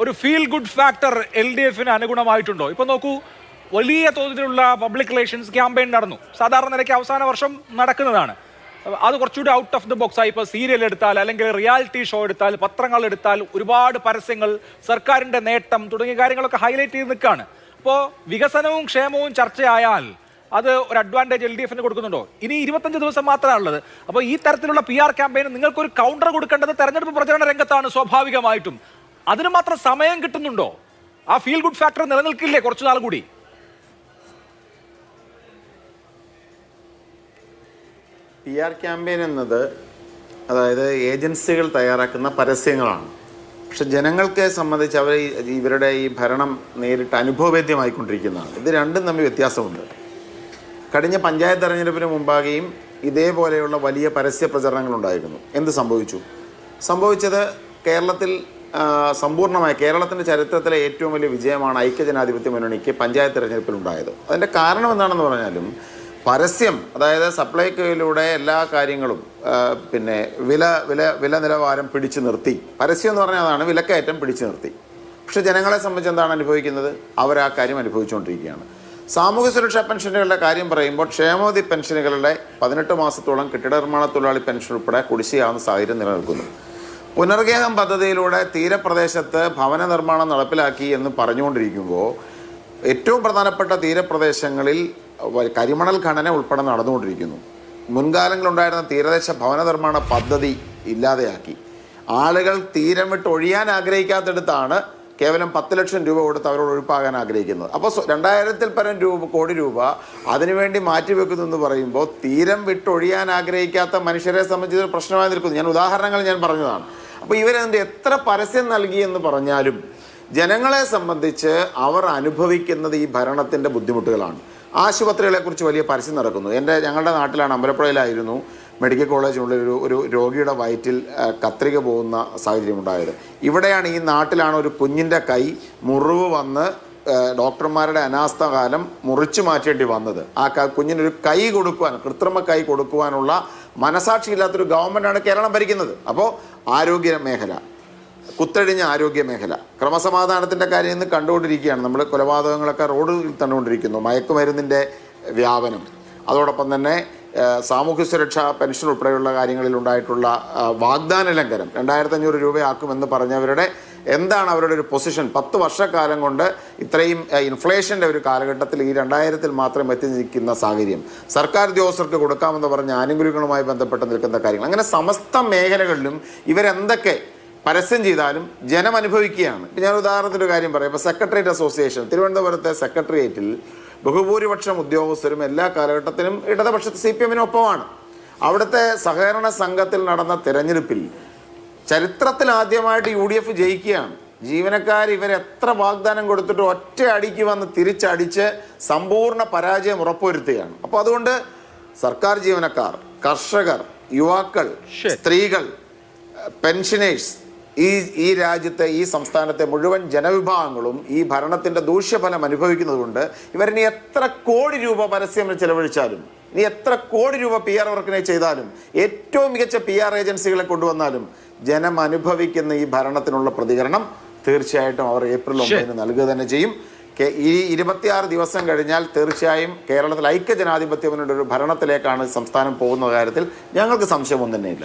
ഒരു feel good factor LDFന് അനുഗുണമായിട്ടുണ്ടോ? ഇപ്പൊ നോക്കൂ, വലിയ തോതിലുള്ള പബ്ലിക് റിലേഷൻസ് ക്യാമ്പയിൻ നടന്നു. സാധാരണ നിലയ്ക്ക് അവസാന വർഷം നടക്കുന്നതാണ്. അത് കുറച്ചുകൂടി ഔട്ട് ഓഫ് ദി ബോക്സ് ആയി. ഇപ്പോൾ സീരിയൽ എടുത്താൽ, അല്ലെങ്കിൽ റിയാലിറ്റി ഷോ എടുത്താൽ, പത്രങ്ങൾ എടുത്താൽ, ഒരുപാട് പരസ്യങ്ങൾ, സർക്കാരിന്റെ നേട്ടം തുടങ്ങിയ കാര്യങ്ങളൊക്കെ ഹൈലൈറ്റ് ചെയ്ത് നിൽക്കുകയാണ്. അപ്പോൾ വികസനവും ക്ഷേമവും ചർച്ചയായാൽ അത് ഒരു അഡ്വാൻറ്റേജ് LDFന് കൊടുക്കുന്നുണ്ടോ? ഇനി 25 ദിവസം മാത്രമാണുള്ളത്. അപ്പോൾ ഈ തരത്തിലുള്ള PR ക്യാമ്പയിന് നിങ്ങൾക്കൊരു കൗണ്ടർ കൊടുക്കേണ്ടത് തെരഞ്ഞെടുപ്പ് പ്രചരണ രംഗത്താണ് സ്വാഭാവികമായിട്ടും. അതിന് മാത്രം സമയം കിട്ടുന്നുണ്ടോ? ആ ഫീൽ ഗുഡ് ഫാക്ടർ നിലനിൽക്കില്ലേ കുറച്ചു നാൾ കൂടി? PR ക്യാമ്പയിൻ എന്നത് അതായത് ഏജൻസികൾ തയ്യാറാക്കുന്ന പരസ്യങ്ങളാണ്. പക്ഷെ ജനങ്ങൾക്ക് സംബന്ധിച്ച് ഇവരുടെ ഈ ഭരണം നേരിട്ട് അനുഭവവേദ്യമായിക്കൊണ്ടിരിക്കുന്നതാണ്. ഇത് രണ്ടും തമ്മിൽ വ്യത്യാസമുണ്ട്. കഴിഞ്ഞ പഞ്ചായത്ത് തെരഞ്ഞെടുപ്പിന് മുമ്പാകെയും ഇതേപോലെയുള്ള വലിയ പരസ്യ പ്രചരണങ്ങളുണ്ടായിരുന്നു. എന്ത് സംഭവിച്ചത് കേരളത്തിൽ സമ്പൂർണ്ണമായ കേരളത്തിൻ്റെ ചരിത്രത്തിലെ ഏറ്റവും വലിയ വിജയമാണ് ഐക്യജനാധിപത്യ മുന്നണിക്ക് പഞ്ചായത്ത് തെരഞ്ഞെടുപ്പിലുണ്ടായത്. അതിൻ്റെ കാരണം എന്താണെന്ന് പറഞ്ഞാലും പരസ്യം, അതായത് സപ്ലൈകോയിലൂടെ എല്ലാ കാര്യങ്ങളും പിന്നെ വില നിലവാരം പിടിച്ചു നിർത്തി. പരസ്യം എന്ന് പറഞ്ഞാൽ അതാണ്, വിലക്കയറ്റം പിടിച്ചു നിർത്തി. പക്ഷെ ജനങ്ങളെ സംബന്ധിച്ച് എന്താണ് അനുഭവിക്കുന്നത്? അവർ ആ കാര്യം അനുഭവിച്ചുകൊണ്ടിരിക്കുകയാണ്. സാമൂഹ്യ സുരക്ഷാ പെൻഷനുകളുടെ കാര്യം പറയുമ്പോൾ ക്ഷേമനിധി പെൻഷനുകളുടെ 18 മാസത്തോളം കെട്ടിട നിർമ്മാണ തൊഴിലാളി പെൻഷൻ ഉൾപ്പെടെ കുടിശ്ശികയാവുന്ന സാഹചര്യം നിലനിൽക്കുന്നു. പുനർഗേഹം പദ്ധതിയിലൂടെ തീരപ്രദേശത്ത് ഭവന നിർമ്മാണം നടപ്പിലാക്കി എന്ന് പറഞ്ഞുകൊണ്ടിരിക്കുമ്പോൾ ഏറ്റവും പ്രധാനപ്പെട്ട തീരപ്രദേശങ്ങളിൽ കരിമണൽ ഖനന ഉൾപ്പെടെ നടന്നുകൊണ്ടിരിക്കുന്നു. മുൻകാലങ്ങളിലുണ്ടായിരുന്ന തീരദേശ ഭവന നിർമ്മാണ പദ്ധതി ഇല്ലാതെയാക്കി. ആളുകൾ തീരം വിട്ട് ഒഴിയാൻ ആഗ്രഹിക്കാത്തടുത്താണ് കേവലം 10 ലക്ഷം രൂപ കൊടുത്ത് അവരോട് ഒഴിപ്പാകാൻ ആഗ്രഹിക്കുന്നത്. അപ്പോൾ 2000-ൽ പരം കോടി രൂപ അതിനുവേണ്ടി മാറ്റിവെക്കുന്നു എന്ന് പറയുമ്പോൾ തീരം വിട്ടൊഴിയാൻ ആഗ്രഹിക്കാത്ത മനുഷ്യരെ സംബന്ധിച്ച് ഒരു പ്രശ്നമായി നിൽക്കുന്നു. ഉദാഹരണങ്ങൾ ഞാൻ പറഞ്ഞതാണ്. അപ്പോൾ ഇവരെന്ത് എത്ര പരസ്യം നൽകി എന്ന് പറഞ്ഞാലും ജനങ്ങളെ സംബന്ധിച്ച് അവർ അനുഭവിക്കുന്നത് ഈ ഭരണത്തിൻ്റെ ബുദ്ധിമുട്ടുകളാണ്. ആശുപത്രികളെക്കുറിച്ച് വലിയ പരസ്യം നടക്കുന്നു. ഞങ്ങളുടെ നാട്ടിലാണ്, അമ്പലപ്പുഴയിലായിരുന്നു മെഡിക്കൽ കോളേജിനുള്ളിൽ ഒരു രോഗിയുടെ വയറ്റിൽ കത്രിക പോകുന്ന സാഹചര്യം ഉണ്ടായത്. ഇവിടെയാണ്, ഈ നാട്ടിലാണ് ഒരു കുഞ്ഞിൻ്റെ കൈ മുറിവ് വന്ന് ഡോക്ടർമാരുടെ അനാസ്ഥ കാലം മുറിച്ചു മാറ്റേണ്ടി വന്നത്. ആ കുഞ്ഞിനൊരു കൈ കൊടുക്കുവാൻ, കൃത്രിമ കൈ കൊടുക്കുവാനുള്ള മനസാക്ഷിയില്ലാത്തൊരു ഗവൺമെൻറ്റാണ് കേരളം ഭരിക്കുന്നത്. അപ്പോൾ ആരോഗ്യ മേഖല, കുത്തഴിഞ്ഞ ആരോഗ്യ മേഖല, ക്രമസമാധാനത്തിൻ്റെ കാര്യം ഇന്ന് കണ്ടുകൊണ്ടിരിക്കുകയാണ്. നമ്മൾ കൊലപാതകങ്ങളൊക്കെ റോഡിൽ കണ്ടുകൊണ്ടിരിക്കുന്നു. മയക്കുമരുന്നിൻ്റെ വ്യാപനം, അതോടൊപ്പം തന്നെ സാമൂഹ്യ സുരക്ഷാ പെൻഷൻ ഉൾപ്പെടെയുള്ള കാര്യങ്ങളിൽ ഉണ്ടായിട്ടുള്ള വാഗ്ദാന ലംഘനം. 2500 രൂപയാക്കുമെന്ന് പറഞ്ഞവരുടെ എന്താണ് അവരുടെ ഒരു പൊസിഷൻ? 10 വർഷക്കാലം കൊണ്ട് ഇത്രയും ഇൻഫ്ലേഷൻ്റെ ഒരു കാലഘട്ടത്തിൽ ഈ 2000-ൽ മാത്രം എത്തി നിൽക്കുന്ന സാഹചര്യം, സർക്കാർ ഉദ്യോഗസ്ഥർക്ക് കൊടുക്കാമെന്ന് പറഞ്ഞ ആനുകൂല്യങ്ങളുമായി ബന്ധപ്പെട്ട് നിൽക്കുന്ന കാര്യങ്ങൾ, അങ്ങനെ സമസ്ത മേഖലകളിലും ഇവരെന്തൊക്കെ പരസ്യം ചെയ്താലും ജനം അനുഭവിക്കുകയാണ്. ഇപ്പം ഞാൻ ഉദാഹരണത്തിൻ്റെ കാര്യം പറയാം. ഇപ്പോൾ സെക്രട്ടേറിയറ്റ് അസോസിയേഷൻ, തിരുവനന്തപുരത്തെ സെക്രട്ടേറിയറ്റിൽ ബഹുഭൂരിപക്ഷം ഉദ്യോഗസ്ഥരും എല്ലാ കാലഘട്ടത്തിലും ഇടതുപക്ഷ CPM-ന് ഒപ്പമാണ്. അവിടുത്തെ സഹകരണ സംഘത്തിൽ നടന്ന തിരഞ്ഞെടുപ്പിൽ ചരിത്രത്തിൽ ആദ്യമായിട്ട് UDF ജയിക്കുകയാണ്. ജീവനക്കാർ ഇവരെത്ര വാഗ്ദാനം കൊടുത്തിട്ട് ഒറ്റ അടിക്ക് വന്ന് തിരിച്ചടിച്ച് സമ്പൂർണ്ണ പരാജയം ഉറപ്പുവരുത്തുകയാണ്. അപ്പോൾ അതുകൊണ്ട് സർക്കാർ ജീവനക്കാർ, കർഷകർ, യുവാക്കൾ, സ്ത്രീകൾ, പെൻഷനേഴ്സ്, ഈ രാജ്യത്തെ, ഈ സംസ്ഥാനത്തെ മുഴുവൻ ജനവിഭാഗങ്ങളും ഈ ഭരണത്തിൻ്റെ ദൂഷ്യഫലം അനുഭവിക്കുന്നതുകൊണ്ട് ഇവരിനി എത്ര കോടി രൂപ പരസ്യം ചെലവഴിച്ചാലും, ഇനി എത്ര കോടി രൂപ PR വർക്കിനെ ചെയ്താലും, ഏറ്റവും മികച്ച PR ഏജൻസികളെ കൊണ്ടുവന്നാലും ജനം അനുഭവിക്കുന്ന ഈ ഭരണത്തിനുള്ള പ്രതികരണം തീർച്ചയായിട്ടും അവർ ഏപ്രിൽ 9-ന് നൽകുക തന്നെ ചെയ്യും. ഈ 26 ദിവസം കഴിഞ്ഞാൽ തീർച്ചയായും കേരളത്തിൽ ഐക്യജനാധിപത്യ മുന്നണിയുടെ ഒരു ഭരണത്തിലേക്കാണ് സംസ്ഥാനം പോകുന്ന കാര്യത്തിൽ ഞങ്ങൾക്ക് സംശയമൊന്നും തന്നെയില്ല.